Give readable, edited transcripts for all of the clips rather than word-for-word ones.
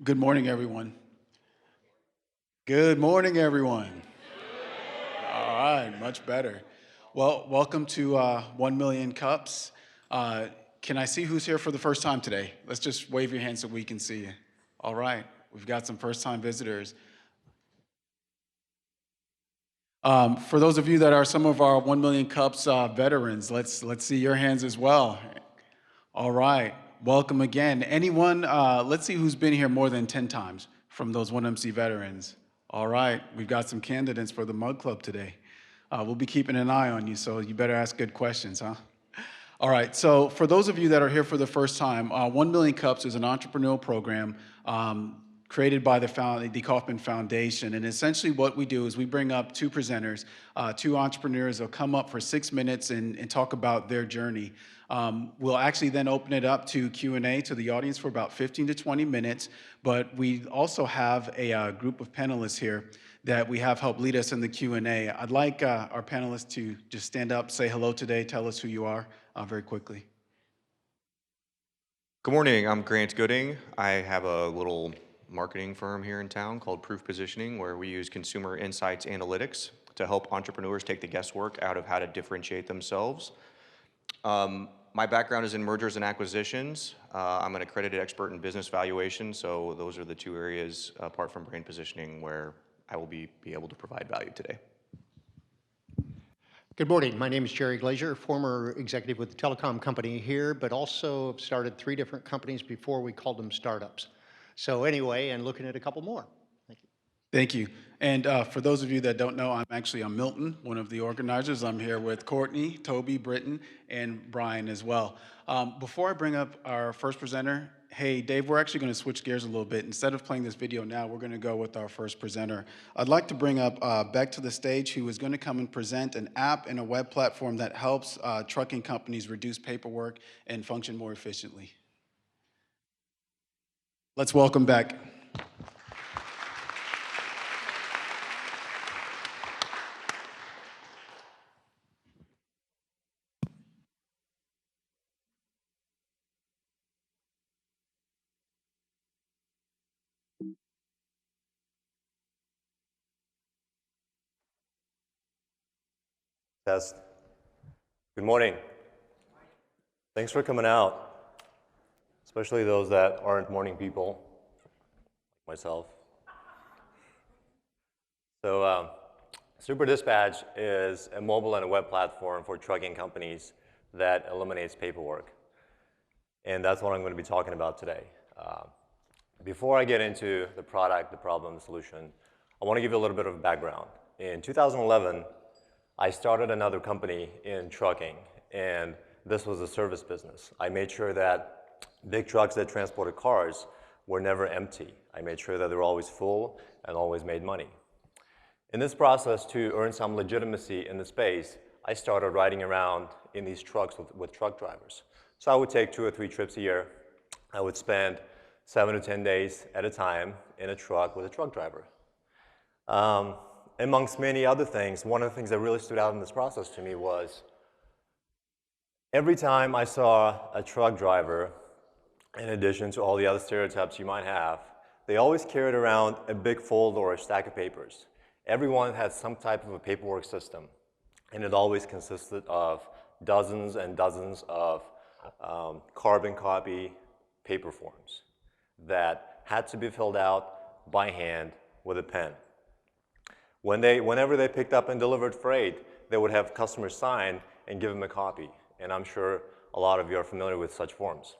Good morning, everyone. Good morning, everyone. All right, much better. Well, welcome to 1 Million Cups. Uh, can I see who's here for the first time today? Let's just wave your hand so we can see you. All right, we've got some first-time visitors. For those of you that are some of our 1 Million Cups veterans, let's see your hands as well. All right, welcome again. Anyone, let's see who's been here more than 10 times from those 1MC veterans. All right, we've got some candidates for the Mug Club today. We'll be keeping an eye on you, so you better ask good questions, huh? All right, so for those of you that are here for the first time, 1 Million Cups is an entrepreneurial program created by the Kauffman Foundation. And essentially what we do is we bring up two presenters, two entrepreneurs. They'll come up for 6 minutes and talk about their journey. We'll actually then open it up to Q&A to the audience for about 15 to 20 minutes. But we also have a group of panelists here that we have help lead us in the Q&A. I'd like our panelists to just stand up, say hello today, tell us who you are very quickly. Good morning, I'm Grant Gooding. I have a little marketing firm here in town called Proof Positioning, where we use consumer insights analytics to help entrepreneurs take the guesswork out of how to differentiate themselves. My background is in mergers and acquisitions. I'm an accredited expert in business valuation, so those are the two areas, apart from brand positioning, where I will be able to provide value today. Good morning. My name is Jerry Glazer, former executive with the telecom company here, but also started 3 different companies before we called them startups. So anyway, and looking at a couple more. Thank you. Thank you. And for those of you that don't know, I'm Milton, one of the organizers. I'm here with Courtney, Toby, Britton, and Brian as well. Before I bring up our first presenter, hey, Dave, we're actually going to switch gears a little bit. Instead of playing this video now, we're going to go with our first presenter. I'd like to bring up Beck to the stage, who is going to come and present an app and a web platform that helps trucking companies reduce paperwork and function more efficiently. Let's welcome Beck. Test. Good morning. Thanks for coming out, especially those that aren't morning people, like myself. So Super Dispatch is a mobile and a web platform for trucking companies that eliminates paperwork. And that's what I'm going to be talking about today. Before I get into the product, the problem, the solution, I want to give you a little bit of background. In 2011, I started another company in trucking, and this was a service business. I made sure that big trucks that transported cars were never empty. I made sure that they were always full and always made money. In this process, to earn some legitimacy in the space, I started riding around in these trucks with truck drivers. So I would take 2 or 3 trips a year. I would spend 7 to 10 days at a time in a truck with a truck driver. Amongst many other things, one of the things that really stood out in this process to me was every time I saw a truck driver, in addition to all the other stereotypes you might have, they always carried around a big folder or a stack of papers. Everyone had some type of a paperwork system, and it always consisted of dozens and dozens of carbon copy paper forms that had to be filled out by hand with a pen. Whenever they picked up and delivered freight, they would have customers sign and give them a copy. And I'm sure a lot of you are familiar with such forms.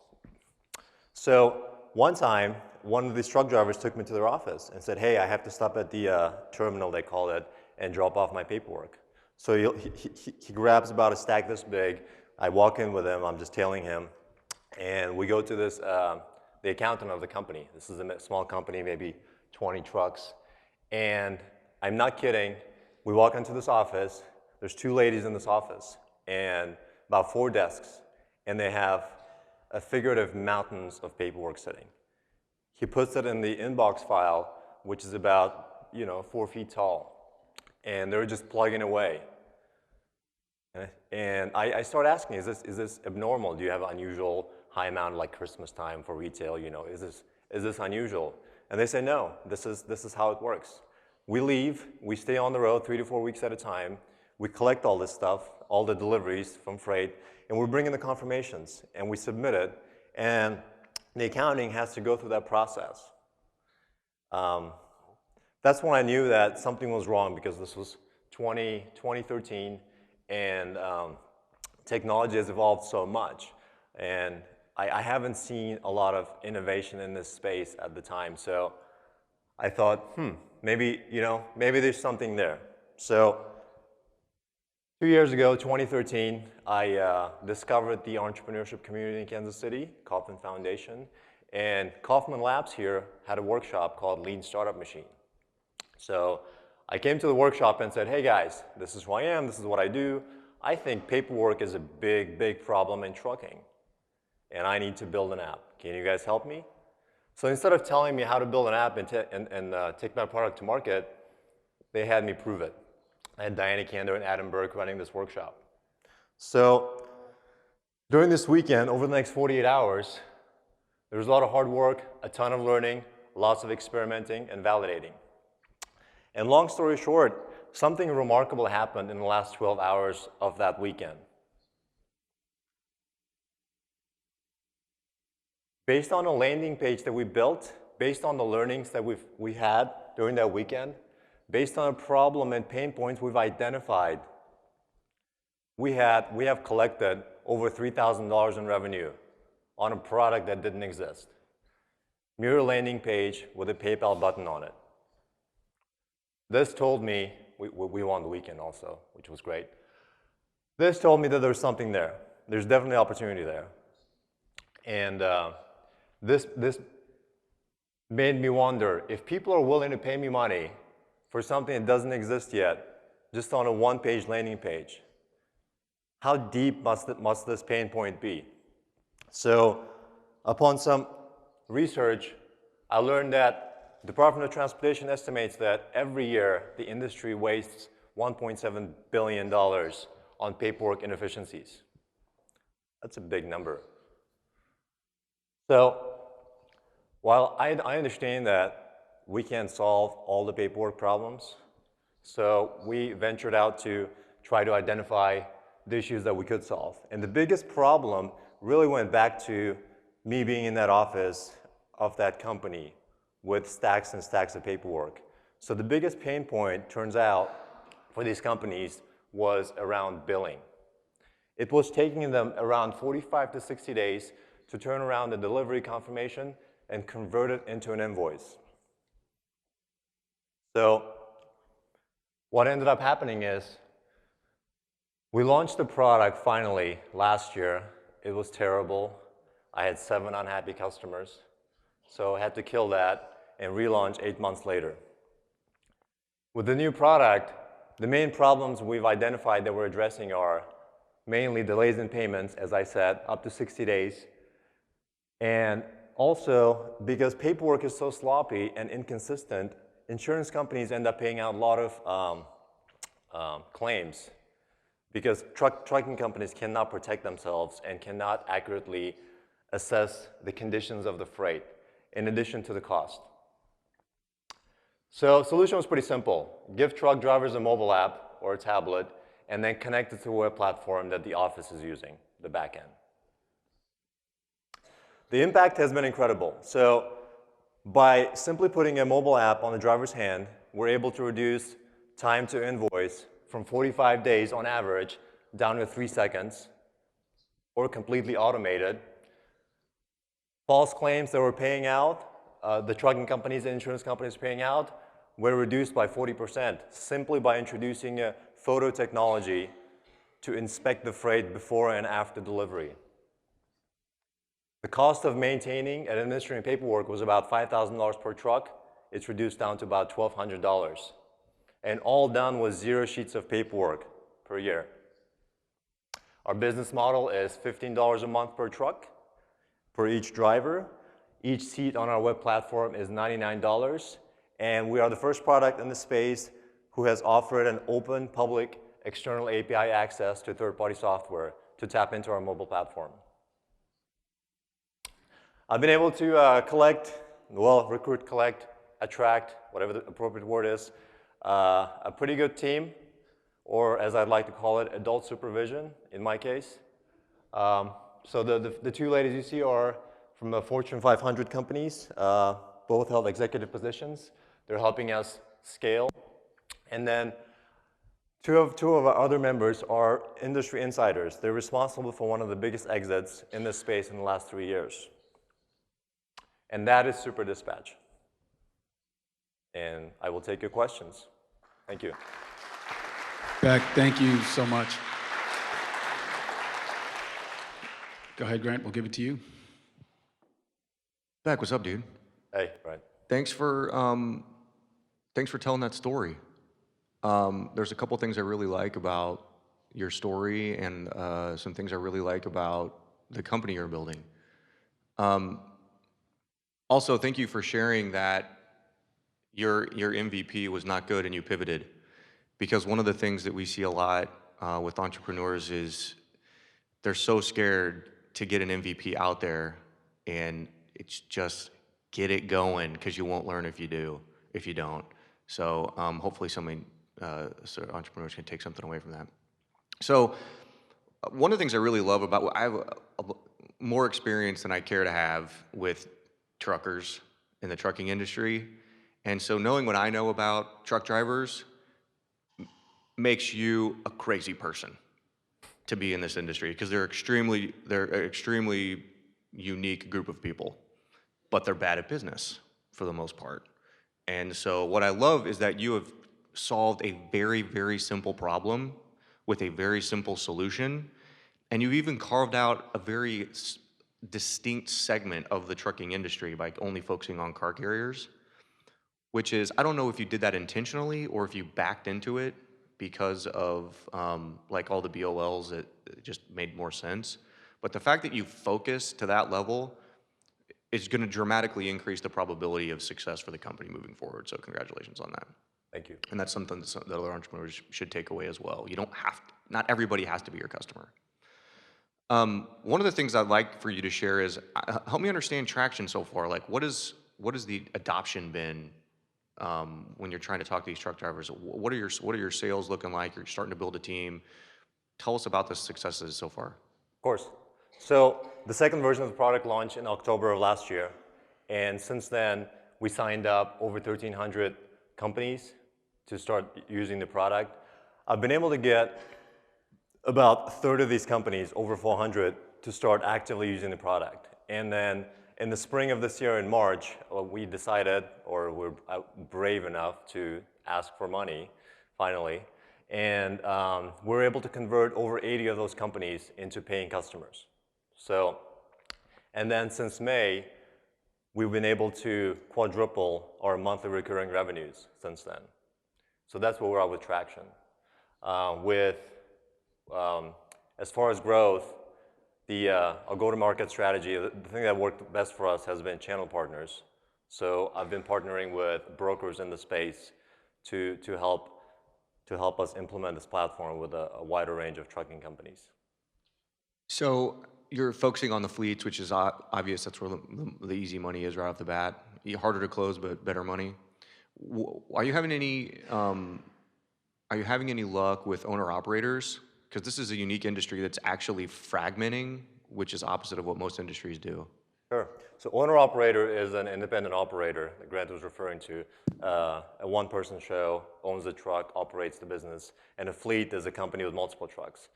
So one time, one of these truck drivers took me to their office and said, hey, I have to stop at the terminal, they call it, and drop off my paperwork. So he grabs about a stack this big. I walk in with him, I'm just tailing him, and we go to this, the accountant of the company. This is a small company, maybe 20 trucks. And I'm not kidding, we walk into this office, there's 2 ladies in this office, and about 4 desks, and they have a figurative mountains of paperwork sitting. He puts it in the inbox file, which is about 4 feet tall, and they're just plugging away. And I start asking, is this abnormal? Do you have unusual high amount like Christmas time for retail? Is this unusual? And they say, no, this is how it works. We leave, we stay on the road 3 to 4 weeks at a time. We collect all this stuff, all the deliveries from freight, and we bring in the confirmations, and we submit it, and the accounting has to go through that process. That's when I knew that something was wrong, because this was 2013, and technology has evolved so much. And I haven't seen a lot of innovation in this space at the time. So I thought, maybe there's something there. So 2 years ago, 2013, I discovered the entrepreneurship community in Kansas City, Kauffman Foundation. And Kauffman Labs here had a workshop called Lean Startup Machine. So I came to the workshop and said, hey guys, this is who I am, this is what I do. I think paperwork is a big, big problem in trucking, and I need to build an app. Can you guys help me? So instead of telling me how to build an app and take my product to market, they had me prove it. I had Diana Kando and Adam Burke running this workshop. So during this weekend, over the next 48 hours, there was a lot of hard work, a ton of learning, lots of experimenting and validating. And long story short, something remarkable happened in the last 12 hours of that weekend. Based on a landing page that we built, based on the learnings that we had during that weekend, based on a problem and pain points we've identified, we have collected over $3,000 in revenue on a product that didn't exist. Mere landing page with a PayPal button on it. This told me, we won the weekend also, which was great. This told me that there's something there. There's definitely opportunity there. And this made me wonder, if people are willing to pay me money for something that doesn't exist yet, just on a one-page landing page, how deep must this pain point be? So upon some research, I learned that the Department of Transportation estimates that every year the industry wastes $1.7 billion on paperwork inefficiencies. That's a big number. So while I understand that we can't solve all the paperwork problems, so we ventured out to try to identify the issues that we could solve. And the biggest problem really went back to me being in that office of that company with stacks and stacks of paperwork. So the biggest pain point, turns out, for these companies was around billing. It was taking them around 45 to 60 days to turn around the delivery confirmation and convert it into an invoice. So what ended up happening is we launched the product finally last year. It was terrible. I had 7 unhappy customers. So I had to kill that and relaunch 8 months later. With the new product, the main problems we've identified that we're addressing are mainly delays in payments, as I said, up to 60 days. And also, because paperwork is so sloppy and inconsistent, insurance companies end up paying out a lot of claims, because trucking companies cannot protect themselves and cannot accurately assess the conditions of the freight, in addition to the cost. So solution was pretty simple. Give truck drivers a mobile app or a tablet, and then connect it to a web platform that the office is using, the back end. The impact has been incredible. So by simply putting a mobile app on the driver's hand, we're able to reduce time to invoice from 45 days on average down to 3 seconds, or completely automated. False claims that we're paying out, the trucking companies and insurance companies paying out, were reduced by 40% simply by introducing a photo technology to inspect the freight before and after delivery. The cost of maintaining and administering paperwork was about $5,000 per truck. It's reduced down to about $1,200. And all done with 0 sheets of paperwork per year. Our business model is $15 a month per truck, per each driver. Each seat on our web platform is $99. And we are the first product in the space who has offered an open, public, external API access to third-party software to tap into our mobile platform. I've been able to collect well, recruit, collect, attract, whatever the appropriate word is, a pretty good team, or as I'd like to call it, adult supervision in my case. So the two ladies you see are from the Fortune 500 companies, both held executive positions. They're helping us scale. And then two of our other members are industry insiders. They're responsible for one of the biggest exits in this space in the last 3 years. And that is Super Dispatch. And I will take your questions. Thank you. Beck, thank you so much. Go ahead, Grant. We'll give it to you. Beck, what's up, dude? Hey, right. Thanks for telling that story. There's a couple things I really like about your story and some things I really like about the company you're building. Also, thank you for sharing that your MVP was not good and you pivoted. Because one of the things that we see a lot with entrepreneurs is they're so scared to get an MVP out there, and it's just get it going because you won't learn if you don't. So hopefully so entrepreneurs can take something away from that. So one of the things I really love about, I have more experience than I care to have with truckers in the trucking industry. And so knowing what I know about truck drivers makes you a crazy person to be in this industry because they're an extremely unique group of people, but they're bad at business for the most part. And so what I love is that you have solved a very, very simple problem with a very simple solution, and you've even carved out a very distinct segment of the trucking industry by only focusing on car carriers, which is, I don't know if you did that intentionally or if you backed into it because of like all the BOLs that just made more sense. But the fact that you focus to that level is going to dramatically increase the probability of success for the company moving forward. So congratulations on that. Thank you. And that's something that other entrepreneurs should take away as well. You don't have to, not everybody has to be your customer. One of the things I'd like for you to share is help me understand traction so far. Like what is the adoption been when you're trying to talk to these truck drivers? What are your sales looking like? You're starting to build a team. Tell us about the successes so far. Of course. So the second version of the product launched in October of last year. And since then, we signed up over 1,300 companies to start using the product. I've been able to get about a third of these companies, over 400, to start actively using the product. And then in the spring of this year in March, we decided, or we're brave enough to ask for money, finally. And we're able to convert over 80 of those companies into paying customers. So, and then since May, we've been able to quadruple our monthly recurring revenues since then. So that's where we're at with traction. As far as growth, our go-to-market strategy, the thing that worked best for us has been channel partners. So I've been partnering with brokers in the space to help us implement this platform with a wider range of trucking companies. So you're focusing on the fleets, which is obvious. That's where the easy money is right off the bat. Harder to close, but better money. Are you having any luck with owner-operators? Because this is a unique industry that's actually fragmenting, which is opposite of what most industries do. Sure. So owner-operator is an independent operator that Grant was referring to. A one-person show, owns the truck, operates the business, and a fleet is a company with multiple trucks.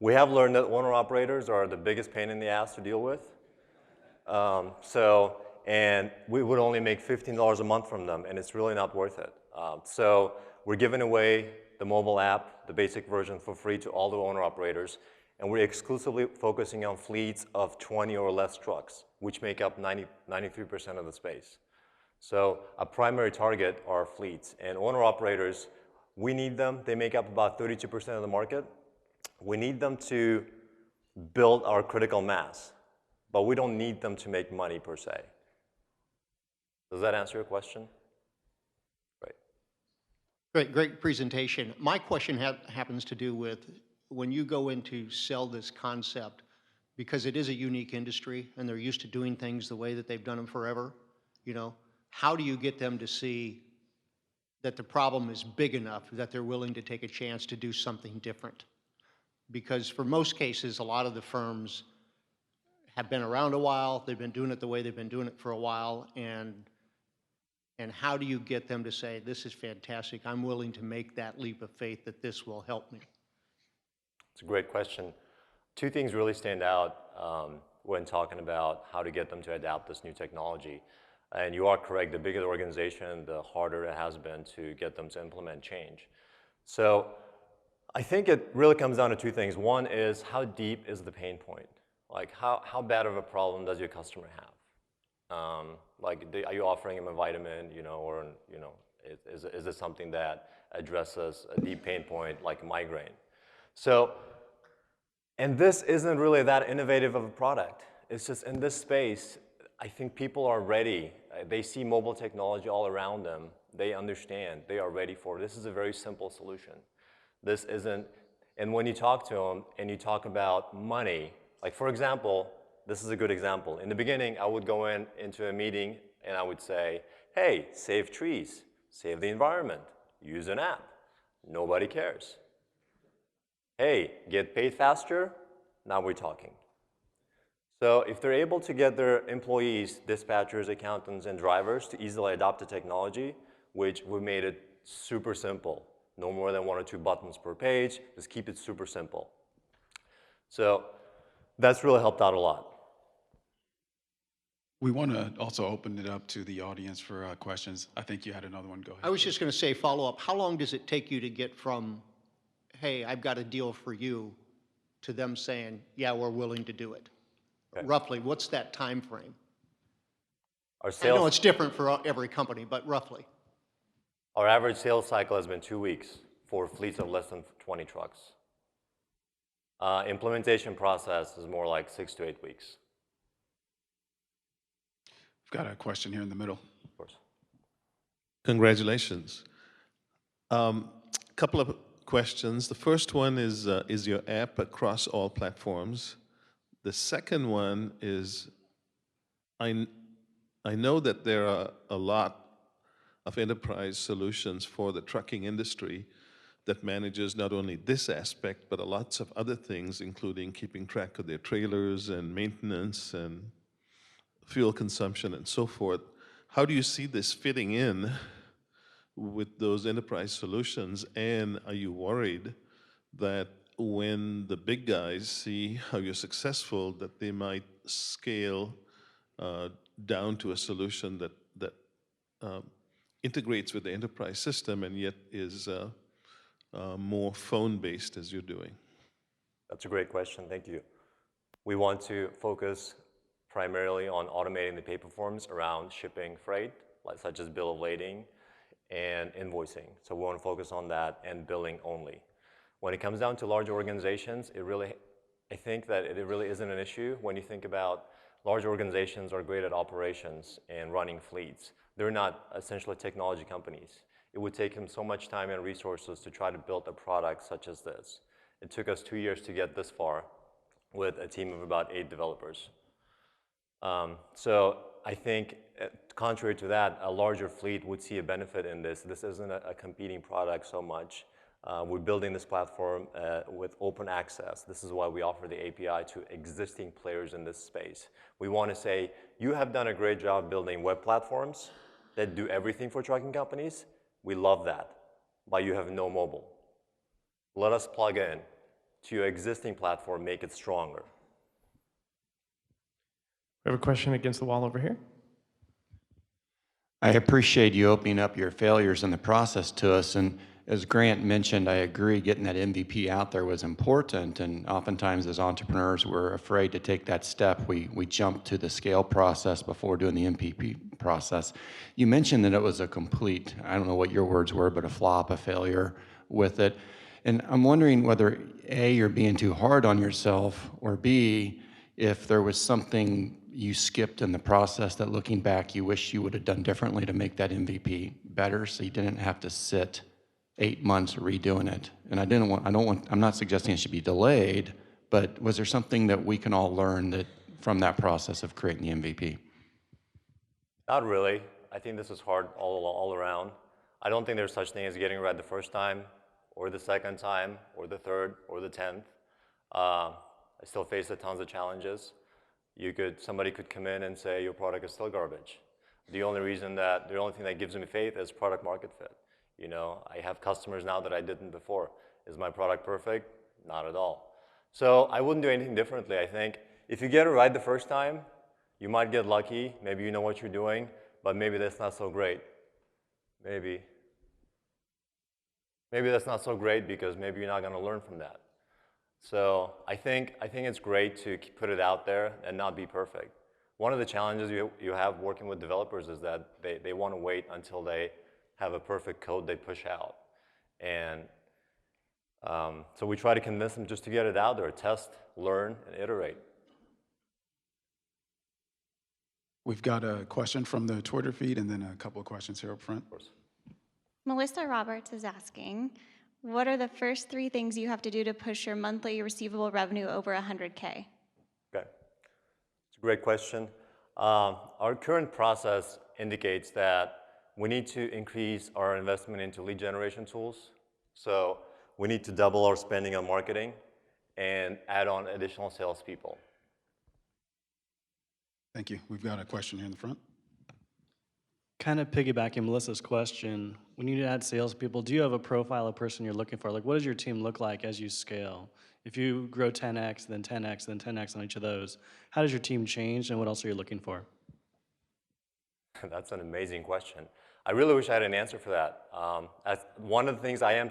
We have learned that owner-operators are the biggest pain in the ass to deal with. And we would only make $15 a month from them, and it's really not worth it. So we're giving away the mobile app, the basic version, for free to all the owner-operators, and we're exclusively focusing on fleets of 20 or less trucks, which make up 93% of the space. So a primary target are fleets, and owner-operators, we need them. They make up about 32% of the market. We need them to build our critical mass, but we don't need them to make money per se. Does that answer your question? Right. Great presentation. My question happens to do with when you go in to sell this concept, because it is a unique industry and they're used to doing things the way that they've done them forever, you know? How do you get them to see that the problem is big enough that they're willing to take a chance to do something different? Because for most cases, a lot of the firms have been around a while, they've been doing it the way they've been doing it for a while, and how do you get them to say, this is fantastic, I'm willing to make that leap of faith that this will help me? It's a great question. Two things really stand out when talking about how to get them to adapt this new technology. And you are correct, the bigger the organization, the harder it has been to get them to implement change. So I think it really comes down to two things. One is, how deep is the pain point? Like, how bad of a problem does your customer have? Are you offering them a vitamin, or, is it something that addresses a deep pain point like migraine? So, and this isn't really that innovative of a product. It's just in this space, I think people are ready. They see mobile technology all around them. They understand. They are ready for it. This is a very simple solution. This isn't, and when you talk to them and you talk about money, like for example, this is a good example. In the beginning, I would go into a meeting and I would say, hey, save trees, save the environment, use an app. Nobody cares. Hey, get paid faster, now we're talking. So if they're able to get their employees, dispatchers, accountants, and drivers to easily adopt the technology, which we made it super simple, no more than 1 or 2 buttons per page, just keep it super simple. So that's really helped out a lot. We want to also open it up to the audience for questions. I think you had another one. Go ahead. I was just going to say, follow up, how long does it take you to get from, hey, I've got a deal for you, to them saying, yeah, we're willing to do it? Okay. Roughly, what's that time frame? Our sales, I know it's different for every company, but roughly. Our average sales cycle has been 2 weeks for fleets of less than 20 trucks. Implementation process is more like 6 to 8 weeks. We've got a question here in the middle. Of course. Congratulations. Couple of questions. The first one is your app across all platforms? The second one is, I know that there are a lot of enterprise solutions for the trucking industry that manages not only this aspect, but lots of other things, including keeping track of their trailers and maintenance and fuel consumption and so forth. How do you see this fitting in with those enterprise solutions? And are you worried that when the big guys see how you're successful, that they might scale down to a solution that integrates with the enterprise system and yet is more phone-based as you're doing? That's a great question, thank you. We want to focus primarily on automating the paper forms around shipping freight, such as bill of lading and invoicing. So we want to focus on that and billing only. When it comes down to large organizations, I think that it really isn't an issue. When you think about large organizations are great at operations and running fleets. They're not essentially technology companies. It would take them so much time and resources to try to build a product such as this. It took us 2 years to get this far with a team of about 8 developers. So I think, contrary to that, a larger fleet would see a benefit in this. This isn't a competing product so much. We're building this platform with open access. This is why we offer the API to existing players in this space. We want to say, you have done a great job building web platforms that do everything for trucking companies. We love that, but you have no mobile. Let us plug in to your existing platform, make it stronger. We have a question against the wall over here. I appreciate you opening up your failures in the process to us, and as Grant mentioned, I agree, getting that MVP out there was important, and oftentimes as entrepreneurs, we're afraid to take that step. We jump to the scale process before doing the MVP process. You mentioned that it was a complete, I don't know what your words were, but a flop, a failure with it. And I'm wondering whether A, you're being too hard on yourself, or B, if there was something you skipped in the process that looking back you wish you would have done differently to make that MVP better so you didn't have to sit 8 months redoing it. And I'm not suggesting it should be delayed, but was there something that we can all learn from that process of creating the MVP? Not really. I think this is hard all around. I don't think there's such thing as getting it right the first time, or the second time, or the third, or the 10th. I still face tons of challenges. Somebody could come in and say your product is still garbage. The only thing that gives me faith is product market fit. You know, I have customers now that I didn't before. Is my product perfect? Not at all. So I wouldn't do anything differently. I think if you get it right the first time, you might get lucky. Maybe you know what you're doing, but maybe that's not so great. Maybe that's not so great because maybe you're not going to learn from that. So I think it's great to put it out there and not be perfect. One of the challenges you have working with developers is that they want to wait until they have a perfect code they push out. And so we try to convince them just to get it out there, test, learn, and iterate. We've got a question from the Twitter feed and then a couple of questions here up front. Of course. Melissa Roberts is asking, what are the first 3 things you have to do to push your monthly receivable revenue over 100K? Okay, it's a great question. Our current process indicates that we need to increase our investment into lead generation tools. So we need to double our spending on marketing and add on additional salespeople. Thank you. We've got a question here in the front. Kind of piggybacking Melissa's question, when you add salespeople, do you have a profile of person you're looking for? Like, what does your team look like as you scale? If you grow 10x, then 10x, then 10x on each of those, how does your team change, and what else are you looking for? That's an amazing question. I really wish I had an answer for that. One of the things I'm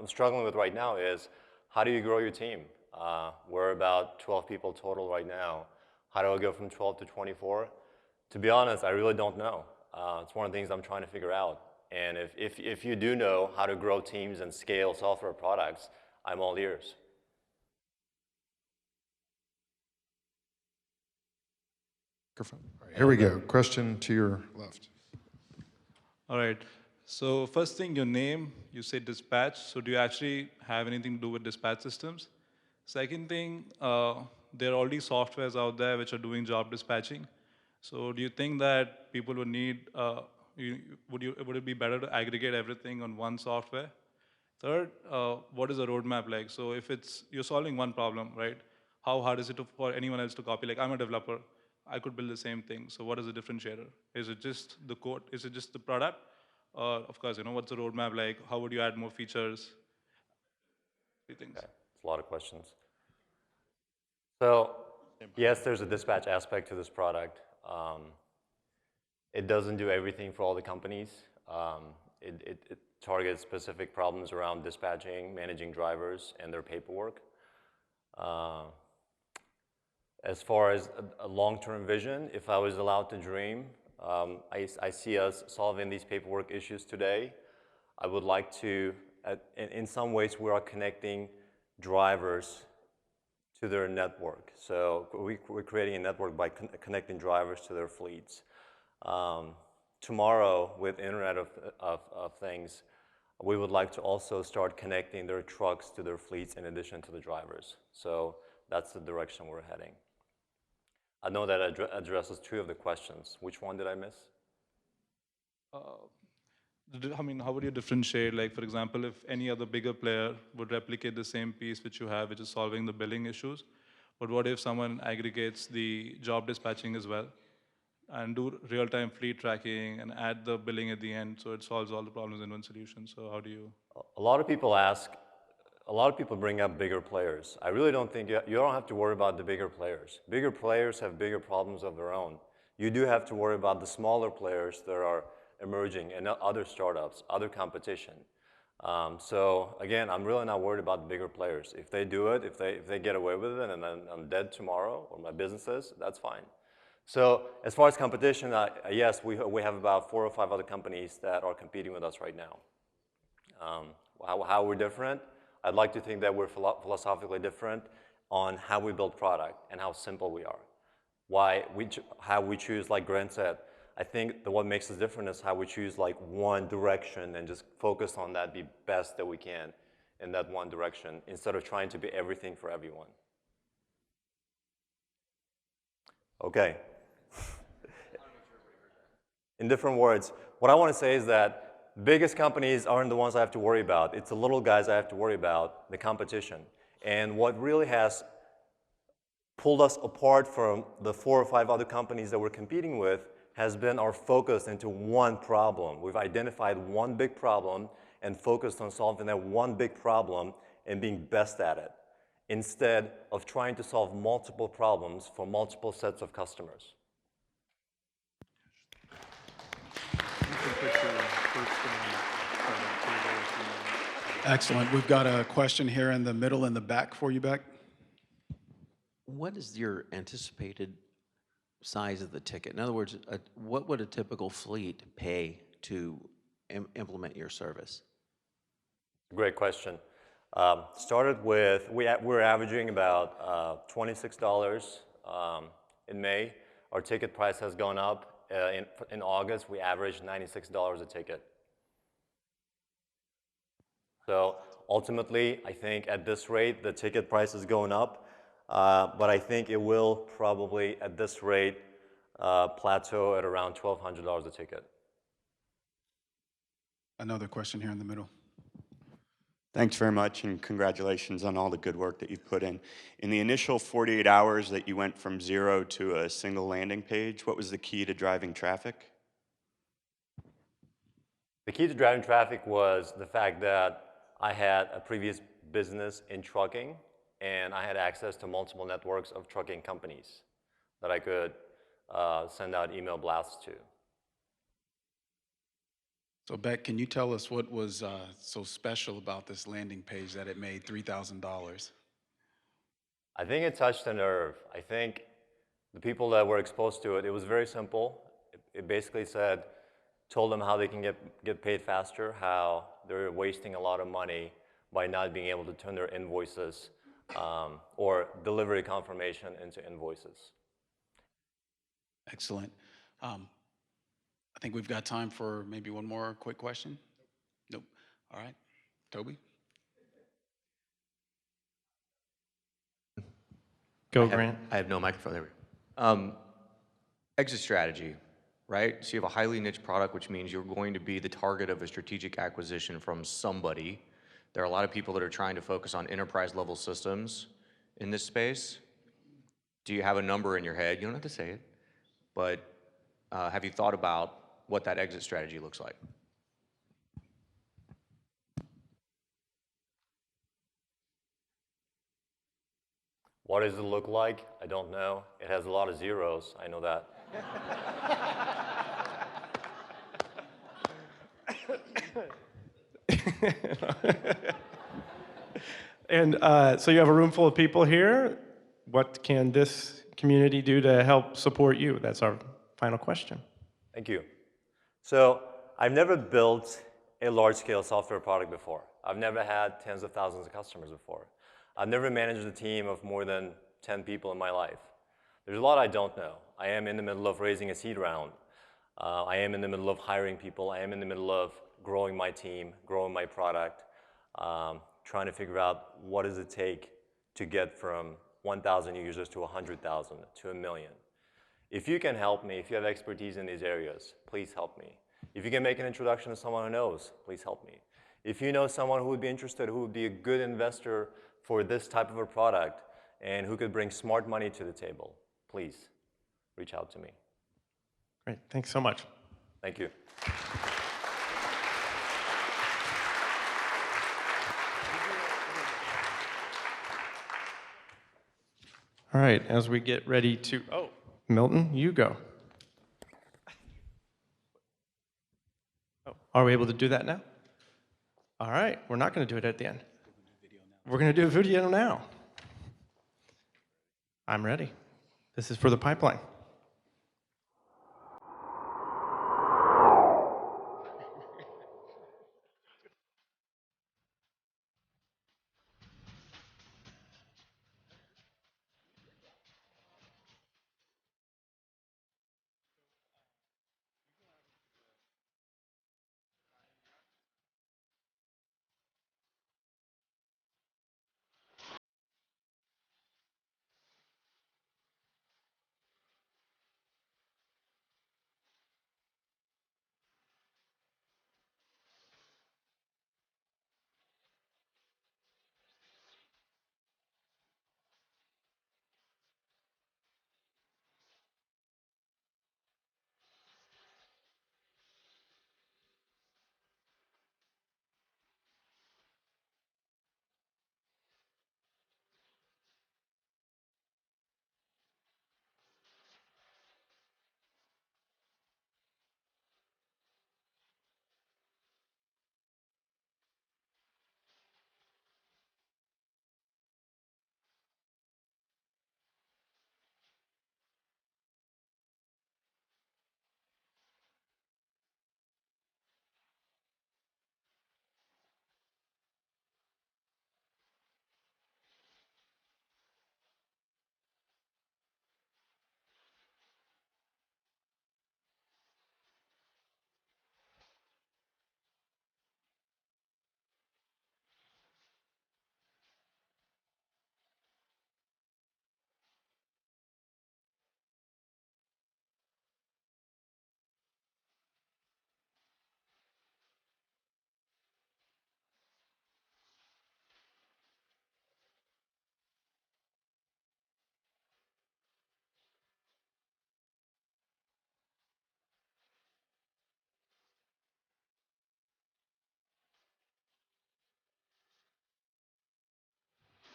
struggling with right now is how do you grow your team? We're about 12 people total right now. How do I go from 12 to 24? To be honest, I really don't know. It's one of the things I'm trying to figure out. And if you do know how to grow teams and scale software products, I'm all ears. Here we go. Question to your left. All right. So first thing, your name, you say dispatch. So do you actually have anything to do with dispatch systems? Second thing, there are already softwares out there which are doing job dispatching. So do you think that people would need, would it be better to aggregate everything on one software? Third, what is the roadmap like? So if you're solving one problem, right? How hard is it for anyone else to copy? Like, I'm a developer. I could build the same thing. So what is the differentiator? Is it just the code? Is it just the product? Of course, what's the roadmap like? How would you add more features? Things. Okay. It's a lot of questions. So yes, there's a dispatch aspect to this product. It doesn't do everything for all the companies. It targets specific problems around dispatching, managing drivers, and their paperwork. As far as a long-term vision, if I was allowed to dream, I see us solving these paperwork issues today. I would like to, in some ways, we are connecting drivers to their network. So we're creating a network by connecting drivers to their fleets. Tomorrow, with Internet of Things, we would like to also start connecting their trucks to their fleets in addition to the drivers. So that's the direction we're heading. I know that addresses 2 of the questions. Which one did I miss? I mean, how would you differentiate? Like, for example, if any other bigger player would replicate the same piece which you have, which is solving the billing issues, but what if someone aggregates the job dispatching as well and do real-time fleet tracking and add the billing at the end so it solves all the problems in one solution? So how do you? A lot of people bring up bigger players. I really don't think, you don't have to worry about the bigger players. Bigger players have bigger problems of their own. You do have to worry about the smaller players that are emerging and other startups, other competition. So again, I'm really not worried about the bigger players. If they do it, if they get away with it and then I'm dead tomorrow or my business is, that's fine. So as far as competition, yes, we have about 4 or 5 other companies that are competing with us right now. How we're different? I'd like to think that we're philosophically different on how we build product and how simple we are. How we choose, like Grant said, I think what makes us different is how we choose like one direction and just focus on that, be best that we can in that one direction instead of trying to be everything for everyone. Okay. In different words, what I want to say is that biggest companies aren't the ones I have to worry about. It's the little guys I have to worry about, the competition. And what really has pulled us apart from the 4 or 5 other companies that we're competing with has been our focus into one problem. We've identified one big problem and focused on solving that one big problem and being best at it, instead of trying to solve multiple problems for multiple sets of customers. Excellent. We've got a question here in the middle in the back for you, Beck. What is your anticipated size of the ticket? In other words, what would a typical fleet pay to implement your service? Great question. Started with, we're averaging about $26 in May. Our ticket price has gone up. In August, we averaged $96 a ticket. So ultimately, I think at this rate, the ticket price is going up, but I think it will probably, at this rate, plateau at around $1,200 a ticket. Another question here in the middle. Thanks very much, and congratulations on all the good work that you've put in. In the initial 48 hours that you went from 0 to a single landing page, what was the key to driving traffic? The key to driving traffic was the fact that I had a previous business in trucking, and I had access to multiple networks of trucking companies that I could send out email blasts to. So Beck, can you tell us what was so special about this landing page that it made $3,000? I think it touched a nerve. I think the people that were exposed to it, it was very simple. It basically said, told them how they can get paid faster, how they're wasting a lot of money by not being able to turn their invoices or delivery confirmation into invoices. Excellent. I think we've got time for maybe one more quick question. Nope. All right. Toby? Go, Grant. I have no microphone there. Exit strategy, right? So you have a highly niche product, which means you're going to be the target of a strategic acquisition from somebody. There are a lot of people that are trying to focus on enterprise level systems in this space. Do you have a number in your head? You don't have to say it, but have you thought about what that exit strategy looks like? What does it look like? I don't know. It has a lot of zeros. I know that. And so you have a room full of people here. What can this community do to help support you? That's our final question. Thank you. So I've never built a large-scale software product before. I've never had tens of thousands of customers before. I've never managed a team of more than 10 people in my life. There's a lot I don't know. I am in the middle of raising a seed round. I am in the middle of hiring people. I am in the middle of growing my team, growing my product, trying to figure out what does it take to get from 1,000 users to 100,000 to 1 million. If you can help me, if you have expertise in these areas, please help me. If you can make an introduction to someone who knows, please help me. If you know someone who would be interested, who would be a good investor for this type of a product and who could bring smart money to the table, please reach out to me. Great. Thanks so much. Thank you. All right, as we get ready to, Milton, you go. Oh, are we able to do that now? All right, we're not going to do it at the end. We're going to do a video now. I'm ready. This is for the pipeline.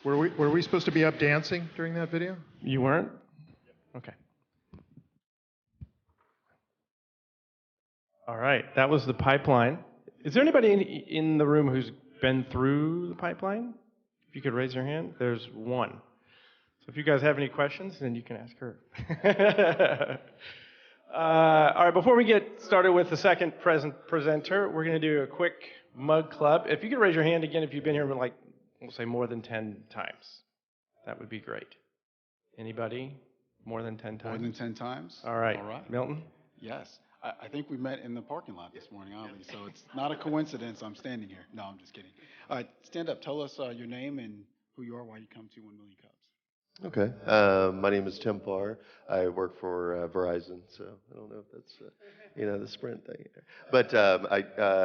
Were we supposed to be up dancing during that video? You weren't? Okay. All right, that was the pipeline. Is there anybody in the room who's been through the pipeline? If you could raise your hand, there's one. So if you guys have any questions, then you can ask her. All right, before we get started with the second presenter, we're going to do a quick mug club. If you could raise your hand again if you've been here like, we'll say more than 10 times. That would be great. Anybody? More than 10 times? More than 10 times? All right. All right. Milton? Yes. I think we met in the parking lot this morning, oddly, so it's not a coincidence I'm standing here. No, I'm just kidding. All right, stand up. Tell us your name and who you are, why you come to 1 Million Cups. Okay. My name is Tim Parr. I work for Verizon, so I don't know if that's, the Sprint thing. But I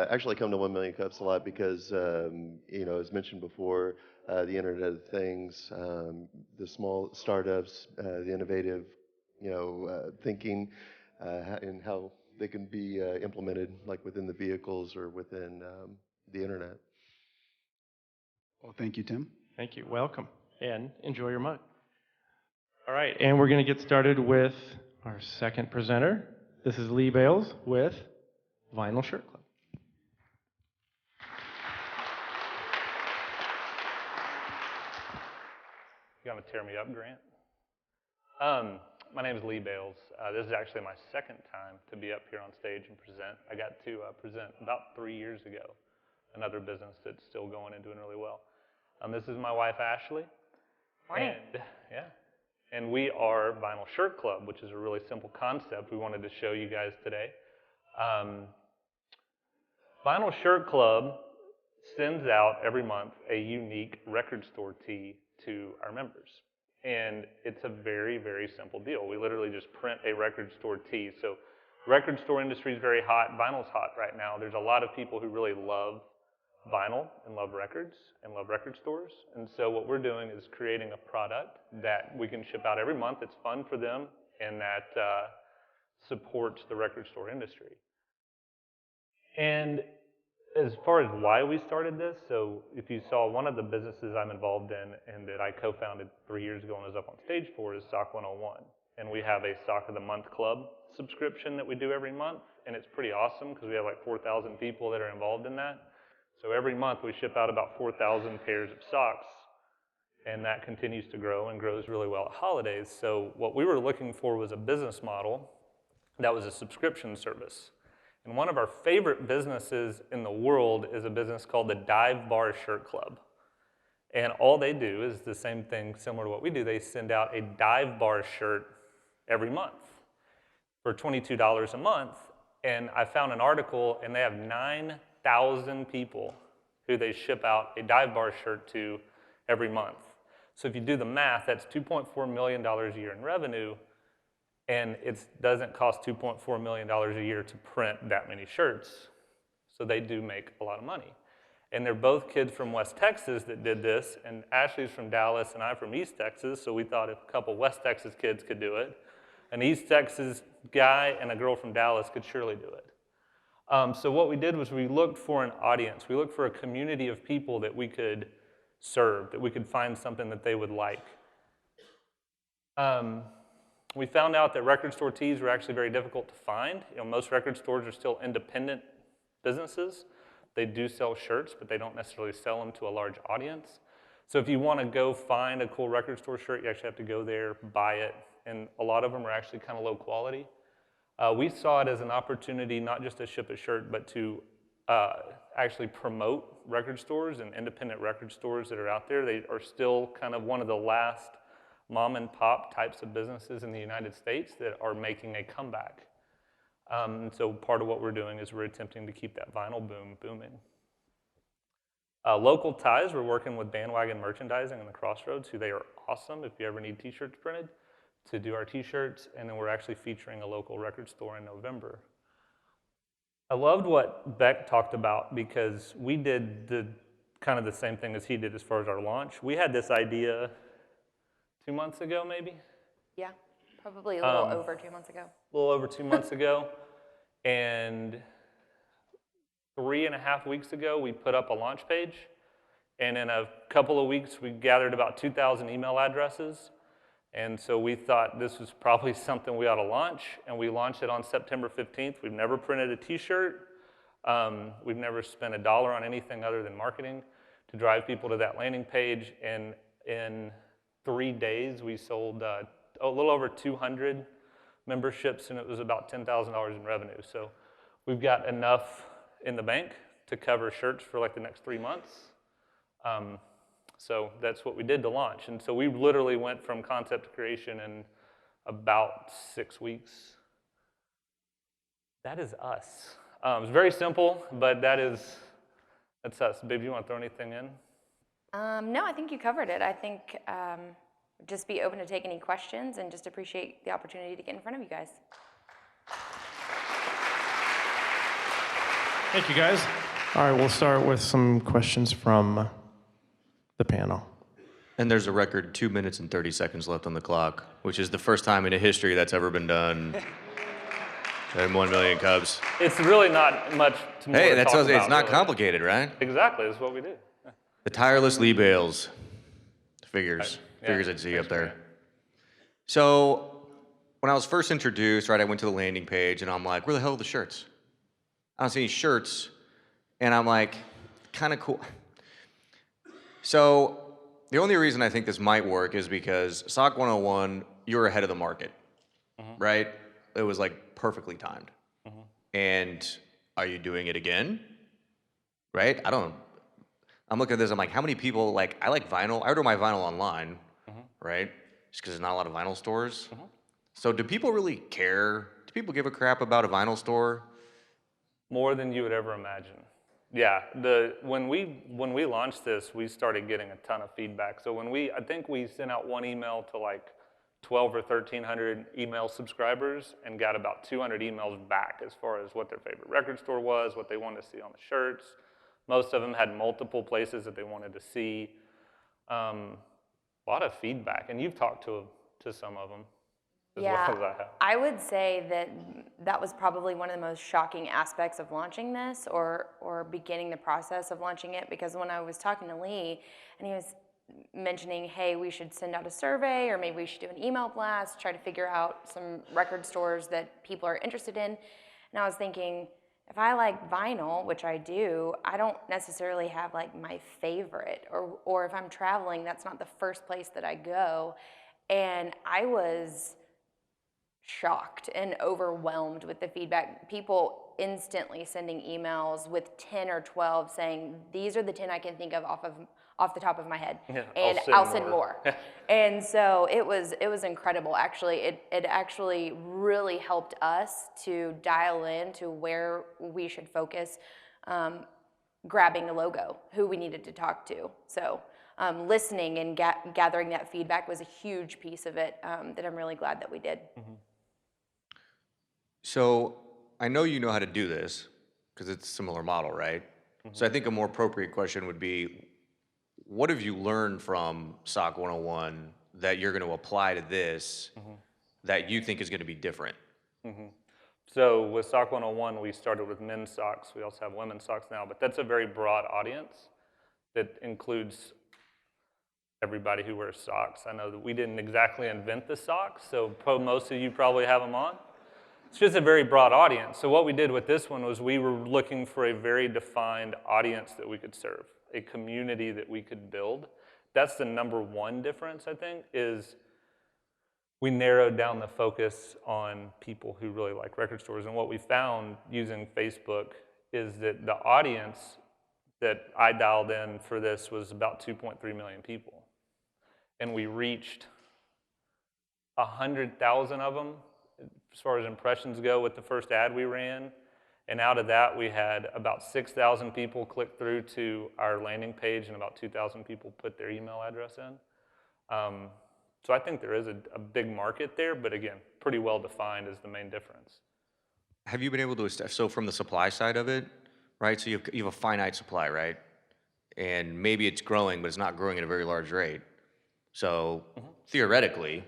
actually come to 1 Million Cups a lot because, as mentioned before, the Internet of Things, the small startups, the innovative, thinking, and how they can be implemented, like within the vehicles or within the Internet. Well, thank you, Tim. Thank you. Welcome. And enjoy your mug. All right, and we're going to get started with our second presenter. This is Lee Bales with Vinyl Shirt Club. You want to tear me up, Grant? My name is Lee Bales. This is actually my second time to be up here on stage and present. I got to present about 3 years ago, another business that's still going and doing really well. This is my wife, Ashley. Morning. And we are Vinyl Shirt Club, which is a really simple concept we wanted to show you guys today. Vinyl Shirt Club sends out every month a unique record store tee to our members. And it's a very, very simple deal. We literally just print a record store tee. So record store industry is very hot. Vinyl's hot right now. There's a lot of people who really love vinyl and love records and love record stores. And so what we're doing is creating a product that we can ship out every month. It's fun for them and that supports the record store industry. And as far as why we started this, so if you saw one of the businesses I'm involved in and that I co-founded 3 years ago and was up on stage for is Sock 101. And we have a Sock of the Month Club subscription that we do every month. And it's pretty awesome because we have like 4,000 people that are involved in that. So every month we ship out about 4,000 pairs of socks. And that continues to grow and grows really well at holidays. So what we were looking for was a business model that was a subscription service. And one of our favorite businesses in the world is a business called the Dive Bar Shirt Club. And all they do is the same thing similar to what we do. They send out a Dive Bar shirt every month for $22 a month. And I found an article, and they have 9,000 people who they ship out a Dive Bar shirt to every month. So if you do the math, that's $2.4 million a year in revenue. And it doesn't cost $2.4 million a year to print that many shirts. So they do make a lot of money. And they're both kids from West Texas that did this. And Ashley's from Dallas and I'm from East Texas. So we thought if a couple West Texas kids could do it, an East Texas guy and a girl from Dallas could surely do it. So what we did was we looked for an audience. We looked for a community of people that we could serve, that we could find something that they would like. We found out that record store tees were actually very difficult to find. Most record stores are still independent businesses. They do sell shirts, but they don't necessarily sell them to a large audience. So if you want to go find a cool record store shirt, you actually have to go there, buy it, and a lot of them are actually kind of low quality. We saw it as an opportunity not just to ship a shirt, but to actually promote record stores and independent record stores that are out there. They are still kind of one of the last mom and pop types of businesses in the United States that are making a comeback. So part of what we're doing is we're attempting to keep that vinyl boom booming. Local ties, we're working with Bandwagon Merchandising and the Crossroads, who they are awesome if you ever need t-shirts printed, to do our t-shirts, and then we're actually featuring a local record store in November. I loved what Beck talked about because we did kind of the same thing as he did as far as our launch. We had this idea 2 months ago, maybe? Yeah, probably a little over 2 months ago. A little over 2 months ago. And 3.5 weeks ago, we put up a launch page. And in a couple of weeks, we gathered about 2,000 email addresses. And so we thought this was probably something we ought to launch. And we launched it on September 15th. We've never printed a t-shirt. We've never spent $1 on anything other than marketing to drive people to that landing page. And in 3 days, we sold a little over 200 memberships, and it was about $10,000 in revenue. So we've got enough in the bank to cover shirts for like the next 3 months. So that's what we did to launch. And so we literally went from concept to creation in about 6 weeks. That is us. It's very simple, but that's us. Babe, you want to throw anything in? No, I think you covered it. I think just be open to take any questions and just appreciate the opportunity to get in front of you guys. Thank you, guys. All right, we'll start with some questions from the panel. And there's a record 2 minutes and 30 seconds left on the clock, which is the first time in history that's ever been done. And 1 million Cubs. It's really not much to more Hey, to that's talk it's about, not really. complicated, right? Exactly, that's what we do. The tireless Lee Bales. Figures Yeah, I'd see up thanks, there. man. So when I was first introduced, right, I went to the landing page and I'm like, where the hell are the shirts? I don't see any shirts. And I'm like, kind of cool. So the only reason I think this might work is because SOC 101, you're ahead of the market, right? It was like perfectly timed. And are you doing it again? Right? I'm looking at this, I'm like, how many people, like, I like vinyl. I order my vinyl online, right? Just because there's not a lot of vinyl stores. So do people really care? Do people give a crap about a vinyl store? More than you would ever imagine. Yeah, when we launched this, we started getting a ton of feedback. So I think we sent out one email to like 1,200 or 1,300 email subscribers and got about 200 emails back as far as what their favorite record store was, what they wanted to see on the shirts. Most of them had multiple places that they wanted to see. A lot of feedback, and you've talked to some of them as well as I have. I would say that was probably one of the most shocking aspects of launching this or beginning the process of launching it, because when I was talking to Lee and he was mentioning, hey, we should send out a survey or maybe we should do an email blast, try to figure out some record stores that people are interested in. And I was thinking, if I like vinyl, which I do, I don't necessarily have like my favorite, or if I'm traveling, that's not the first place that I go. And I was shocked and overwhelmed with the feedback. People instantly sending emails with 10 or 12 saying, these are the 10 I can think of off the top of my head, and I'll send more. And so it was incredible. Actually, it actually really helped us to dial in to where we should focus, grabbing a logo, who we needed to talk to. So listening and gathering that feedback was a huge piece of it that I'm really glad that we did. So I know you know how to do this because it's a similar model, right? So I think a more appropriate question would be, what have you learned from SOC 101 that you're going to apply to this that you think is going to be different? So with SOC 101, we started with men's socks. We also have women's socks now, but that's a very broad audience that includes everybody who wears socks. I know that we didn't exactly invent the socks, so most of you probably have them on. It's just a very broad audience. So what we did with this one was we were looking for a very defined audience that we could serve, a community that we could build. That's the number one difference, I think, is we narrowed down the focus on people who really like record stores. And what we found using Facebook is that the audience that I dialed in for this was about 2.3 million people. And we reached 100,000 of them as far as impressions go with the first ad we ran. And out of that, we had about 6,000 people click through to our landing page and about 2,000 people put their email address in. So I think there is a big market there, but again, pretty well defined is the main difference. Have you been able to, so from the supply side of it, right? So you have a finite supply, right? And maybe it's growing, but it's not growing at a very large rate. So theoretically,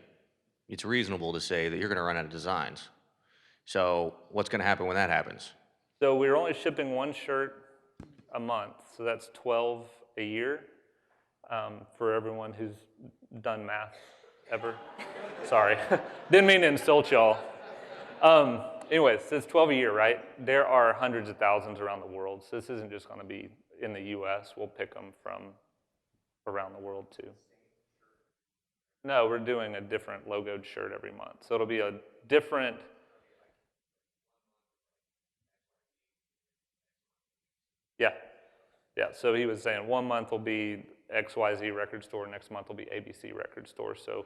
it's reasonable to say that you're going to run out of designs. So what's going to happen when that happens? So we're only shipping one shirt a month, so that's 12 a year. For everyone who's done math ever. Sorry, didn't mean to insult y'all. Anyways, it's 12 a year, right? There are hundreds of thousands around the world, so this isn't just going to be in the U.S. We'll pick them from around the world too. No, we're doing a different logoed shirt every month, so it'll be a different. Yeah, yeah. So he was saying 1 month will be XYZ record store, next month will be ABC record store. So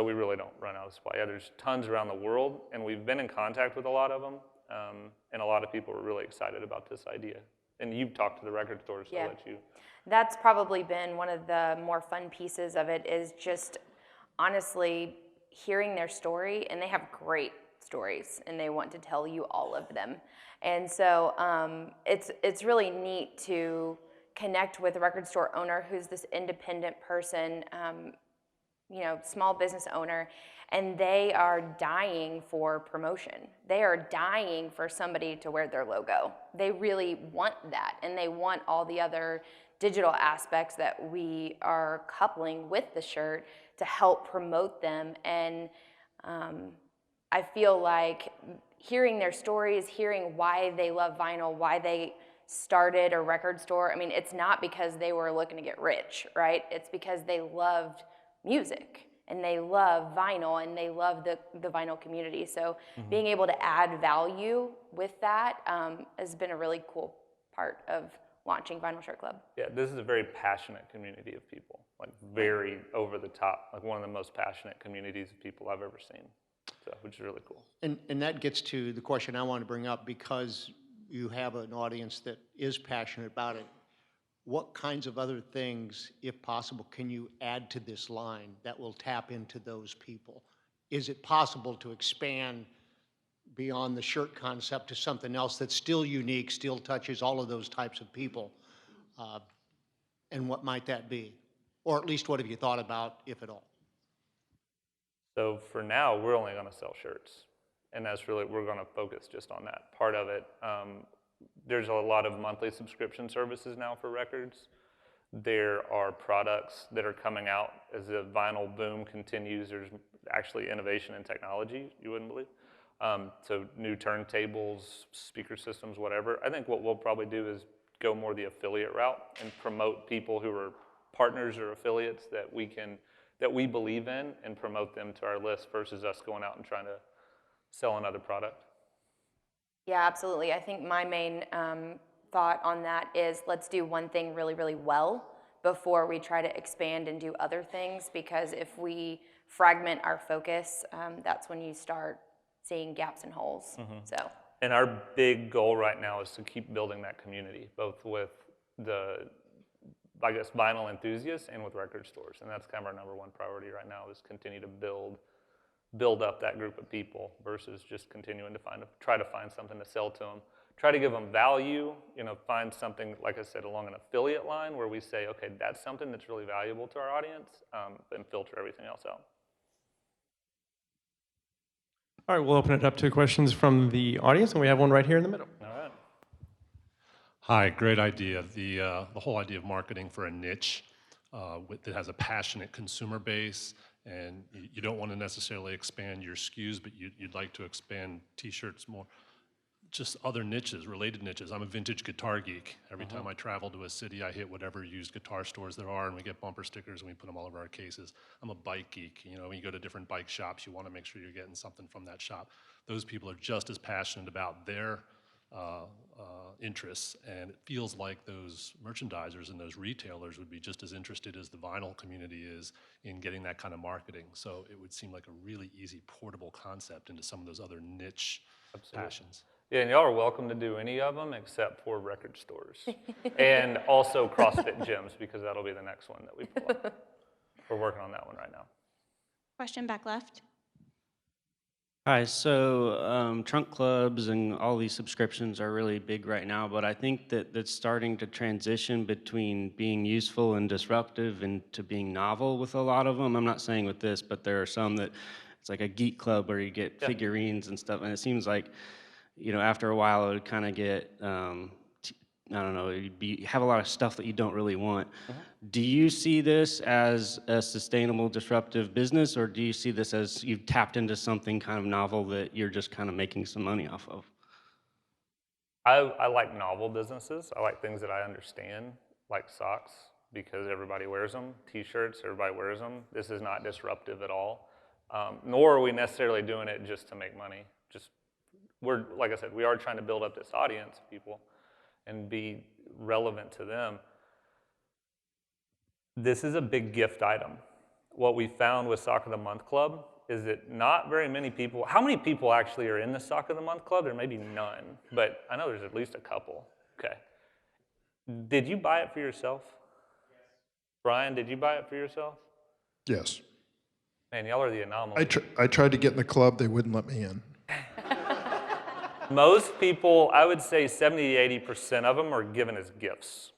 we really don't run out of supply. Yeah, there's tons around the world, and we've been in contact with a lot of them, and a lot of people are really excited about this idea. And you've talked to the record stores, so I'll let you. That's probably been one of the more fun pieces of it, is just honestly hearing their story, and they have great stories, and they want to tell you all of them. And so it's really neat to connect with a record store owner who's this independent person, you know, small business owner, and they are dying for promotion. They are dying for somebody to wear their logo. They really want that, and they want all the other digital aspects that we are coupling with the shirt to help promote them. And I feel like hearing their stories, hearing why they love vinyl, why they started a record store. I mean, it's not because they were looking to get rich, right? It's because they loved music and they love vinyl and they love the vinyl community. So being able to add value with that has been a really cool part of launching Vinyl Shirt Club. Yeah, this is a very passionate community of people, like very over the top, like one of the most passionate communities of people I've ever seen, so, which is really cool. And that gets to the question I want to bring up, because you have an audience that is passionate about it. What kinds of other things, if possible, can you add to this line that will tap into those people? Is it possible to expand beyond the shirt concept to something else that's still unique, still touches all of those types of people? And what might that be? Or at least what have you thought about, if at all? So for now, we're only going to sell shirts. And that's really, we're going to focus just on that part of it. There's a lot of monthly subscription services now for records. There are products that are coming out as the vinyl boom continues. There's actually innovation in technology, you wouldn't believe. So new turntables, speaker systems, whatever. I think what we'll probably do is go more the affiliate route and promote people who are partners or affiliates that we believe in, and promote them to our list versus us going out and trying to sell another product. Yeah, absolutely. I think my main thought on that is let's do one thing really, really well before we try to expand and do other things, because if we fragment our focus, that's when you start seeing gaps and holes. So. And our big goal right now is to keep building that community, both with the, I guess, vinyl enthusiasts and with record stores. And that's kind of our number one priority right now, is continue to build up that group of people versus just continuing to try to find something to sell to them. Try to give them value, you know, find something, like I said, along an affiliate line where we say, okay, that's something that's really valuable to our audience, and filter everything else out. All right, we'll open it up to questions from the audience, and we have one right here in the middle. All right. Hi, great idea. The whole idea of marketing for a niche that has a passionate consumer base, and you don't want to necessarily expand your SKUs, but you'd like to expand T-shirts more. Just other niches, related niches. I'm a vintage guitar geek. Every time I travel to a city, I hit whatever used guitar stores there are, and we get bumper stickers, and we put them all over our cases. I'm a bike geek. You know, when you go to different bike shops, you want to make sure you're getting something from that shop. Those people are just as passionate about their interests, and it feels like those merchandisers and those retailers would be just as interested as the vinyl community is in getting that kind of marketing. So it would seem like a really easy portable concept into some of those other niche passions. Yeah, and y'all are welcome to do any of them except for record stores. And also CrossFit gyms, because that'll be the next one that we pull up. We're working on that one right now. Question back left. Hi, so trunk clubs and all these subscriptions are really big right now, but I think that that's starting to transition between being useful and disruptive and to being novel with a lot of them. I'm not saying with this, but there are some that it's like a geek club where you get figurines and stuff, and it seems like, you know, after a while it would kind of get I don't know, have a lot of stuff that you don't really want. Do you see this as a sustainable, disruptive business, or do you see this as you've tapped into something kind of novel that you're just kind of making some money off of? I like novel businesses. I like things that I understand, like socks, because everybody wears them. T-shirts, everybody wears them. This is not disruptive at all. Nor are we necessarily doing it just to make money. We're, like I said, we are trying to build up this audience of people and be relevant to them. This is a big gift item. What we found with Sock of the Month Club is that not very many people, how many people actually are in the Sock of the Month Club? There may be none, but I know there's at least a couple. Okay. Did you buy it for yourself? Yes. Brian, did you buy it for yourself? Yes. Man, y'all are the anomaly. I tried to get in the club. They wouldn't let me in. Most people, I would say 70 to 80% of them are given as gifts.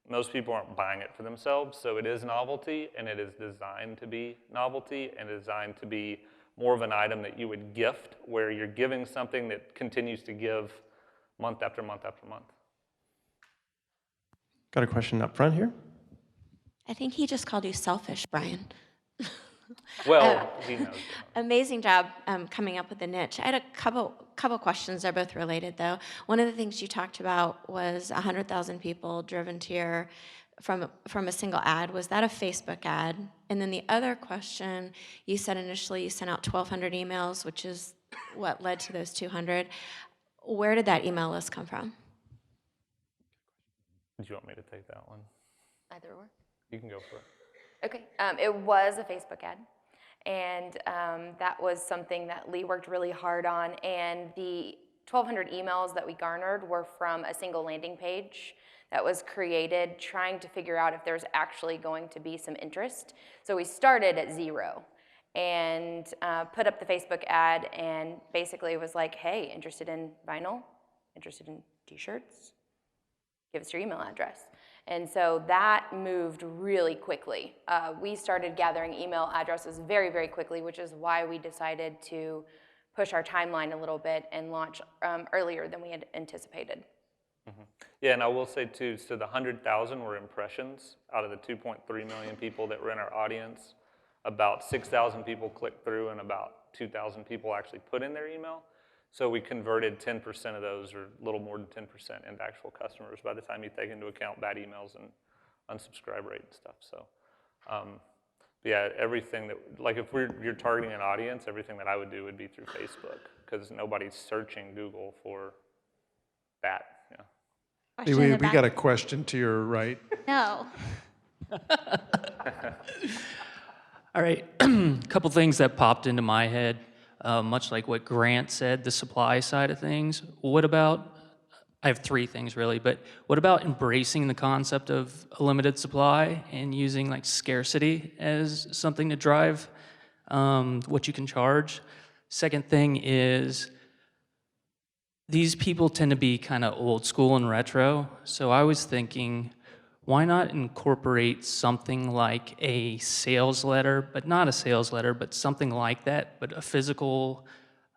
Most people aren't buying it for themselves, so it is novelty, and it is designed to be novelty, and designed to be more of an item that you would gift, where you're giving something that continues to give month after month after month. Got a question up front here? I think he just called you selfish, Brian. Well, he knows. Amazing job coming up with the niche. I had a couple questions. They're both related, though. One of the things you talked about was 100,000 people driven to your from a single ad. Was that a Facebook ad? And then the other question, you said initially you sent out 1,200 emails, which is what led to those 200. Where did that email list come from? Do you want me to take that one? Either or. You can go for it. Okay, it was a Facebook ad, and that was something that Lee worked really hard on, and the 1,200 emails that we garnered were from a single landing page that was created trying to figure out if there's actually going to be some interest. So we started at 0 and put up the Facebook ad, and basically it was like, hey, interested in vinyl? Interested in t-shirts? Give us your email address. And so that moved really quickly. We started gathering email addresses very, very quickly, which is why we decided to push our timeline a little bit and launch earlier than we had anticipated. Mm-hmm. Yeah, and I will say too, so the 100,000 were impressions out of the 2.3 million people that were in our audience. About 6,000 people clicked through, and about 2,000 people actually put in their email. So we converted 10% of those, or a little more than 10%, into actual customers by the time you take into account bad emails and unsubscribe rate and stuff. So, yeah, everything that, like if you're targeting an audience, everything that I would do would be through Facebook, because nobody's searching Google for that. Yeah. Hey, we got a question to your right. No. All right, a couple things that popped into my head. Much like what Grant said, the supply side of things. What about, I have 3 things really, but what about embracing the concept of a limited supply and using like scarcity as something to drive what you can charge? Second thing is, these people tend to be kind of old school and retro, so I was thinking, why not incorporate something like a sales letter, but not a sales letter, but something like that, but a physical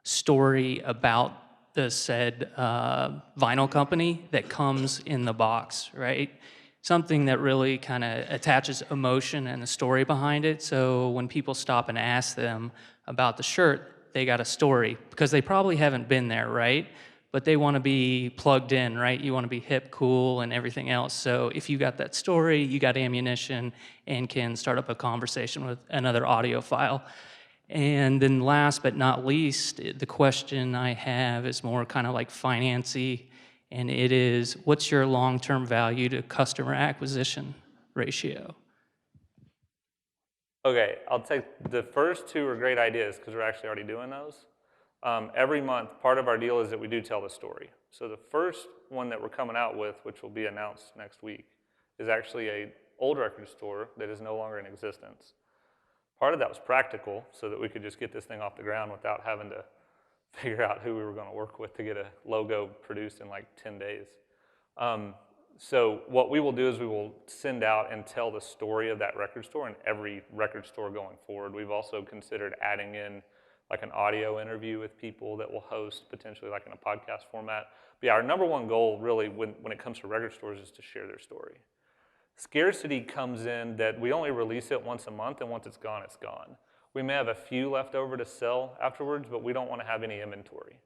story about the said vinyl company that comes in the box, right? Something that really kind of attaches emotion and a story behind it, so when people stop and ask them about the shirt, they got a story, because they probably haven't been there, right? But they want to be plugged in, right? You want to be hip, cool, and everything else. So if you got that story, you got ammunition and can start up a conversation with another audiophile. And then last but not least, the question I have is more kind of like financy, and it is, what's your long-term value to customer acquisition ratio? Okay, I'll take the first 2 are great ideas, because we're actually already doing those. Every month, part of our deal is that we do tell the story. So the first one that we're coming out with, which will be announced next week, is actually an old record store that is no longer in existence. Part of that was practical, so that we could just get this thing off the ground without having to figure out who we were going to work with to get a logo produced in like 10 days. So what we will do is we will send out and tell the story of that record store in every record store going forward. We've also considered adding in like an audio interview with people that will host potentially like in a podcast format. But yeah, our number one goal really when it comes to record stores is to share their story. Scarcity comes in that we only release it once a month, and once it's gone, it's gone. We may have a few left over to sell afterwards, but we don't want to have any inventory.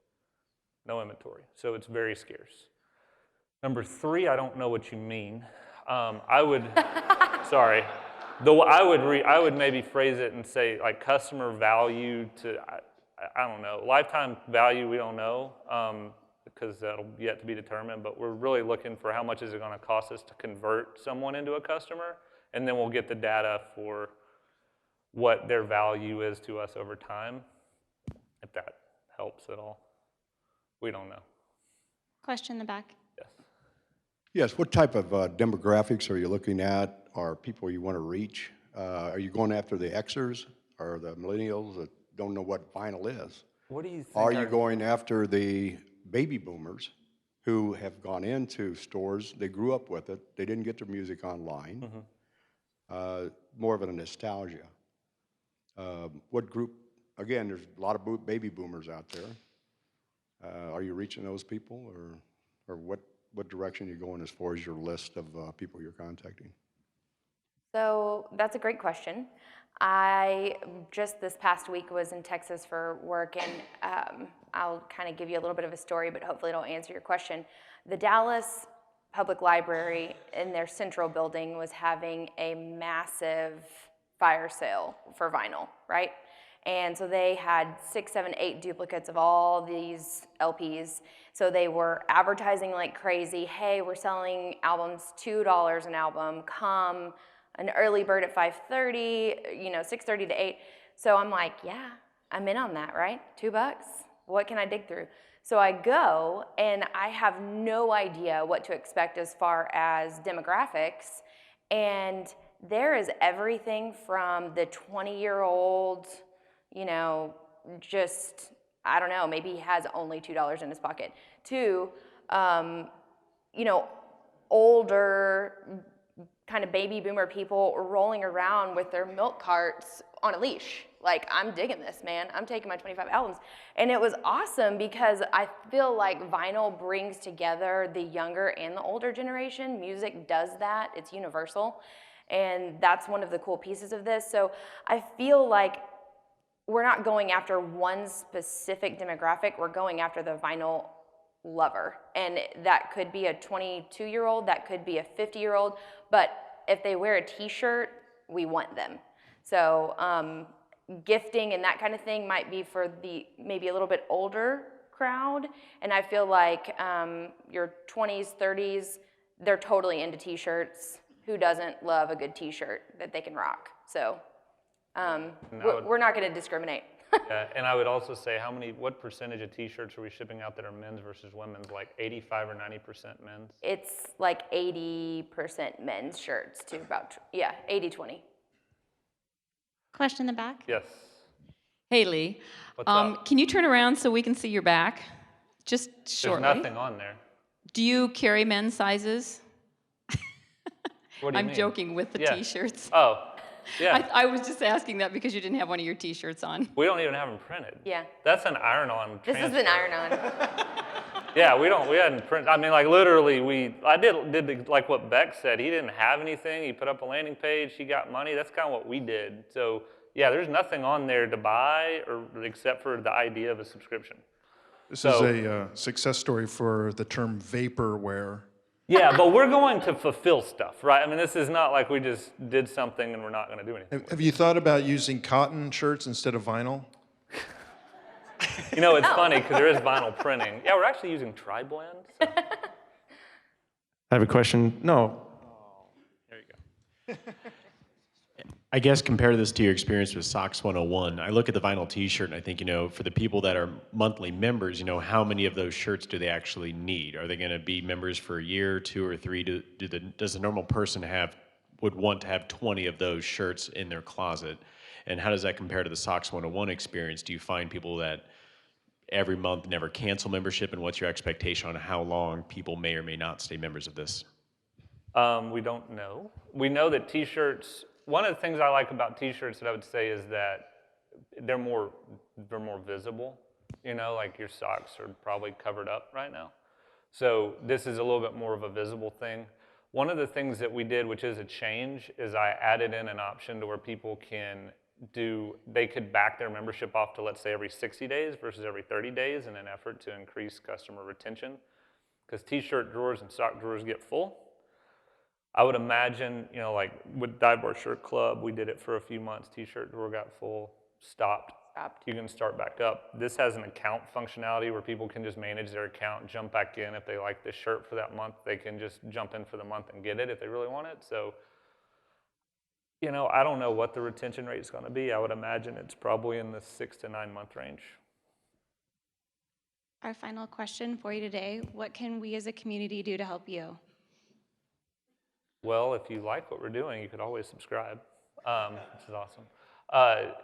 No inventory. So it's very scarce. Number 3, I don't know what you mean. I would, sorry. Though I would maybe phrase it and say like customer value to, I don't know, lifetime value we don't know because that'll yet to be determined, but we're really looking for how much is it going to cost us to convert someone into a customer, and then we'll get the data for what their value is to us over time, if that helps at all. We don't know. Question in the back. Yes, what type of demographics are you looking at, or people you want to reach? Are you going after the Xers or the millennials that don't know what vinyl is? What do you think? Are you going after the baby boomers who have gone into stores, they grew up with it, they didn't get their music online, more of a nostalgia? What group, again, there's a lot of baby boomers out there. Are you reaching those people, or what direction are you going as far as your list of people you're contacting? So that's a great question. I just this past week was in Texas for work, and I'll kind of give you a little bit of a story, but hopefully it'll answer your question. The Dallas Public Library in their central building was having a massive fire sale for vinyl, right? And so they had 6, 7, 8 duplicates of all these LPs. So they were advertising like crazy. Hey, we're selling albums $2 an album. Come, an early bird at 5:30, 6:30 to 8. So I'm like, yeah, I'm in on that, right? $2. What can I dig through? So I go, and I have no idea what to expect as far as demographics. And there is everything from the 20-year-old, just, I don't know, maybe he has only $2 in his pocket, to, older kind of baby boomer people rolling around with their milk carts on a leash. Like, I'm digging this, man. I'm taking my 25 albums. And it was awesome because I feel like vinyl brings together the younger and the older generation. Music does that. It's universal. And that's one of the cool pieces of this. So I feel like we're not going after one specific demographic. We're going after the vinyl lover. And that could be a 22-year-old, that could be a 50-year-old, but if they wear a t-shirt, we want them. So gifting and that kind of thing might be for the maybe a little bit older crowd. And I feel like your 20s, 30s, they're totally into t-shirts. Who doesn't love a good t-shirt that they can rock? So we're not going to discriminate. Yeah, and I would also say what percentage of t-shirts are we shipping out that are men's versus women's? Like 85 or 90% men's? It's like 80% men's shirts to about, 80-20. Question in the back. Yes. Hey, Lee. What's up? Can you turn around so we can see your back? Just shortly. There's nothing on there. Do you carry men's sizes? What do you I'm mean? joking with the t-shirts. Oh, yeah. I was just asking that because you didn't have one of your t-shirts on. We don't even have them printed. Yeah. That's an iron-on This transfer. is an iron-on. Yeah, we hadn't printed. I mean, like literally, I did like what Beck said. He didn't have anything. He put up a landing page. He got money. That's kind of what we did. So yeah, there's nothing on there to buy except for the idea of a subscription. This is a success story for the term vaporware. Yeah, but we're going to fulfill stuff, right? I mean, this is not like we just did something and we're not going to do anything. Have you thought about using cotton shirts instead of vinyl? It's funny because there is vinyl printing. Yeah, we're actually using tri-blend. So. I have a question. No. There you go. I guess compare this to your experience with Sox 101. I look at the vinyl t-shirt and I think, for the people that are monthly members, how many of those shirts do they actually need? Are they going to be members for a year, 2 or 3? Does a normal person would want to have 20 of those shirts in their closet? And how does that compare to the Sox 101 experience? Do you find people that every month never cancel membership? And what's your expectation on how long people may or may not stay members of this? We don't know. We know that t-shirts, one of the things I like about t-shirts that I would say is that they're more visible. You know, like your socks are probably covered up right now. So this is a little bit more of a visible thing. One of the things that we did, which is a change, is I added in an option to where people they could back their membership off to, let's say, every 60 days versus every 30 days in an effort to increase customer retention. Because t-shirt drawers and sock drawers get full. I would imagine, you know, like with Dive Bar Shirt Club, we did it for a few months. T-shirt drawer got full, stopped. You can start back up. This has an account functionality where people can just manage their account, jump back in. If they like this shirt for that month, they can just jump in for the month and get it if they really want it. So, you know, I don't know what the retention rate is going to be. I would imagine it's probably in the 6 to 9 month range. Our final question for you today, what can we as a community do to help you? Well, if you like what we're doing, you could always subscribe, which is awesome.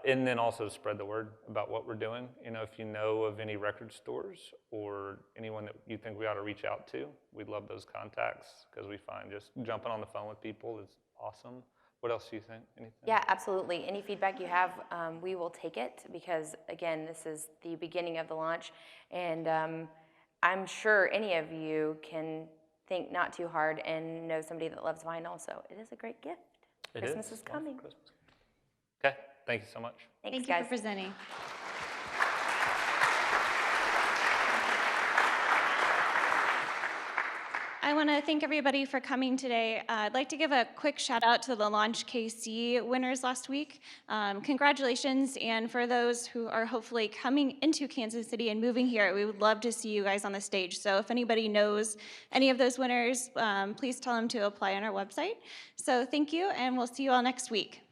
And then also spread the word about what we're doing. You know, if you know of any record stores or anyone that you think we ought to reach out to, we'd love those contacts because we find just jumping on the phone with people is awesome. What else do you think? Anything? Yeah, absolutely. Any feedback you have, we will take it because, again, this is the beginning of the launch. And I'm sure any of you can think not too hard and know somebody that loves vinyl. So it is a great gift. Christmas is coming. Okay, thank you so much. Thank you for presenting. I want to thank everybody for coming today. I'd like to give a quick shout out to the Launch KC winners last week. Congratulations, and for those who are hopefully coming into Kansas City and moving here, we would love to see you guys on the stage. So if anybody knows any of those winners, please tell them to apply on our website. So thank you, and we'll see you all next week.